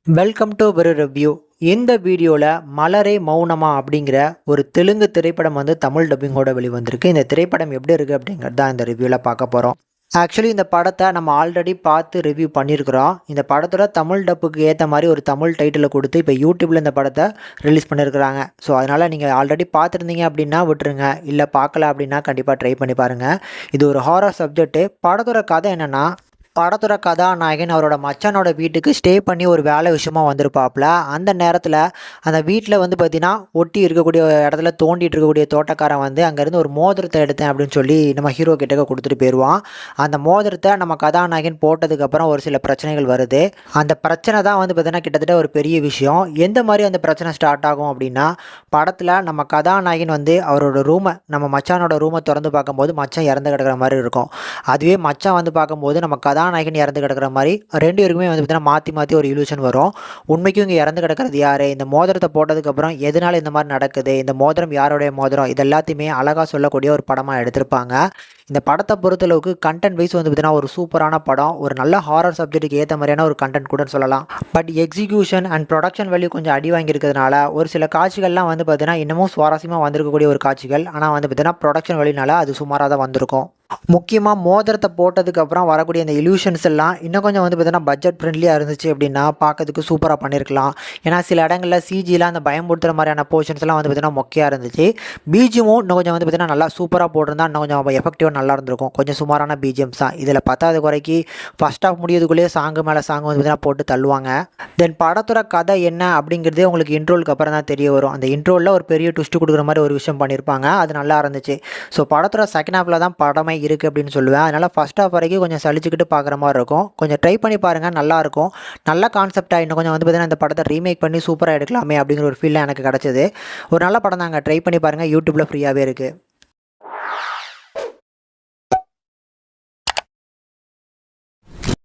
Welcome to ஒரு review. இந்த வீடியோவில் மலரே மௌனமா அப்படிங்கிற ஒரு தெலுங்கு திரைப்படம் தமிழ் டப்பிங்கோட வெளிவந்திருக்கு. இந்த திரைப்படம் எப்படி இருக்குது அப்படிங்கிறது தான் இந்த ரிவ்யூவில் பார்க்க போகிறோம். ஆக்சுவலி இந்த படத்தை நம்ம ஆல்ரெடி பார்த்து ரிவ்யூ பண்ணியிருக்கிறோம். இந்த படத்தோட தமிழ் டப்புக்கு ஏற்ற மாதிரி ஒரு தமிழ் டைட்டிலை கொடுத்து இப்போ யூடியூப்பில் இந்த படத்தை ரிலீஸ் பண்ணியிருக்கிறாங்க. ஸோ அதனால் நீங்கள் ஆல்ரெடி பார்த்துருந்தீங்க அப்படின்னா விட்டுருங்க, இல்லை பார்க்கல அப்படின்னா கண்டிப்பாக ட்ரை பண்ணி பாருங்கள். இது ஒரு ஹாரர் சப்ஜெக்ட்டு. படத்தோட கதை என்னென்னா, படத்தோட கதாநாயகன் அவரோட மச்சானோட வீட்டுக்கு ஸ்டே பண்ணி ஒரு வேலை விஷயமா வந்திருப்பாப்புல. அந்த நேரத்தில் அந்த வீட்டில் பார்த்தீங்கன்னா ஒட்டி இருக்கக்கூடிய இடத்துல தோண்டிட்டு இருக்கக்கூடிய தோட்டக்காரன் அங்கேருந்து ஒரு மோதிரத்தை எடுத்தேன் அப்படின்னு சொல்லி நம்ம ஹீரோ கிட்டக்க கொடுத்துட்டு போயிடுவான். அந்த மோதிரத்தை நம்ம கதாநாயகன் போட்டதுக்கப்புறம் ஒரு சில பிரச்சனைகள் வருது. அந்த பிரச்சனை தான் பார்த்தீங்கன்னா கிட்டத்தட்ட ஒரு பெரிய விஷயம். எந்த மாதிரி அந்த பிரச்சனை ஸ்டார்ட் ஆகும் அப்படின்னா, படத்தில் நம்ம கதாநாயகன் அவரோட ரூமை, நம்ம மச்சானோட ரூமை திறந்து பார்க்கும்போது மச்சான் இறந்து கிடக்கிற மாதிரி இருக்கும். அதுவே மச்சான் பார்க்கும்போது நம்ம கதாநாயகன் இறந்து கிடக்கிற மாதிரி ரெண்டு பேருக்குமே பார்த்தீங்கன்னா மாற்றி மாற்றி ஒரு இல்யூஷன் வரும். உண்மைக்கும் இங்கே இறந்து கிடக்கிறது யார், இந்த மோதிரத்தை போட்டதுக்கப்புறம் எதனால் இந்த மாதிரி நடக்குது, இந்த மோதிரம் யாருடைய மோதிரம், இது எல்லாத்தையுமே அழகாக சொல்லக்கூடிய ஒரு படமாக எடுத்திருப்பாங்க. இந்த படத்தை பொறுத்தளவுக்கு கண்டென்ட் வைஸ் பார்த்தீங்கன்னா ஒரு சூப்பரான படம். ஒரு நல்ல ஹாரர் சப்ஜெக்ட்டுக்கு ஏற்ற மாதிரியான ஒரு கண்டென்ட் கூட சொல்லலாம். But execution and production value கொஞ்சம் அடி வாங்கியிருக்கிறதுனால ஒரு சில காட்சிகள்லாம் பார்த்தீங்கன்னா இன்னமும் சுவாரஸ்யமாக வந்திருக்கக்கூடிய ஒரு காட்சிகள். ஆனால் பார்த்தீங்கன்னா ப்ரொடக்ஷன் வேல்யூனால அது சுமாராக தான் வந்திருக்கும். முக்கியமாக மோதிரத்தை போட்டதுக்கப்புறம் வரக்கூடிய இந்த இல்யூஷன்ஸ் எல்லாம் இன்னும் கொஞ்சம் பார்த்தீங்கன்னா பட்ஜெட் ஃப்ரெண்ட்லியாக இருந்துச்சு அப்படின்னா பார்க்கறதுக்கு சூப்பராக பண்ணியிருக்கலாம். ஏன்னா சில இடங்களில் சிஜிலாம் அந்த பயம்படுத்துகிற மாதிரியான போர்ஷன்ஸ்லாம் பார்த்தீங்கன்னா மொக்கையாக இருந்துச்சு. பிஜிஎமும் இன்னும் கொஞ்சம் பார்த்தீங்கன்னா நல்லா சூப்பராக போட்டிருந்தா இன்னும் கொஞ்சம் எஃபெக்டிவாக நல்லா இருந்திருக்கும். கொஞ்சம் சுமாரான பிஜிஎம்ஸ் தான் இதில். பத்தாவது குறைக்கு ஃபஸ்ட் ஆஃப் முடியதுக்குள்ளேயே சாங்கு மேலே சாங் பார்த்தீங்கன்னா போட்டு தள்ளுவாங்க. தென் படத்தோட கதை என்ன அப்படிங்கிறதே உங்களுக்கு இன்ட்ரோலுக்கு அப்புறம் தான் தெரிய வரும். அந்த இன்ட்ரோலில் ஒரு பெரிய ட்விஸ்ட் கொடுக்குற மாதிரி ஒரு விஷயம் பண்ணியிருப்பாங்க. அது நல்லா இருந்துச்சு. ஸோ படத்தோட செகண்ட் ஹாஃபில் தான் படமே இருக்குது அப்படின்னு சொல்லுவேன். அதனால் ஃபஸ்ட் ஹாஃப் வரைக்கும் கொஞ்சம் சலிச்சுக்கிட்டு பார்க்குற மாதிரி இருக்கும். கொஞ்சம் ட்ரை பண்ணி பாருங்கள், நல்லாயிருக்கும். நல்ல கான்செப்டாக இன்னும் கொஞ்சம் பார்த்தீங்கன்னா இந்த படத்தை ரீமேக் பண்ணி சூப்பராக எடுக்கலாமே அப்படிங்கிற ஒரு ஃபீல் எனக்கு கிடச்சிது. ஒரு நல்ல படம் தாங்க, ட்ரை பண்ணி பாருங்கள். யூடியூப்பில் ஃப்ரீயாகவே இருக்குது.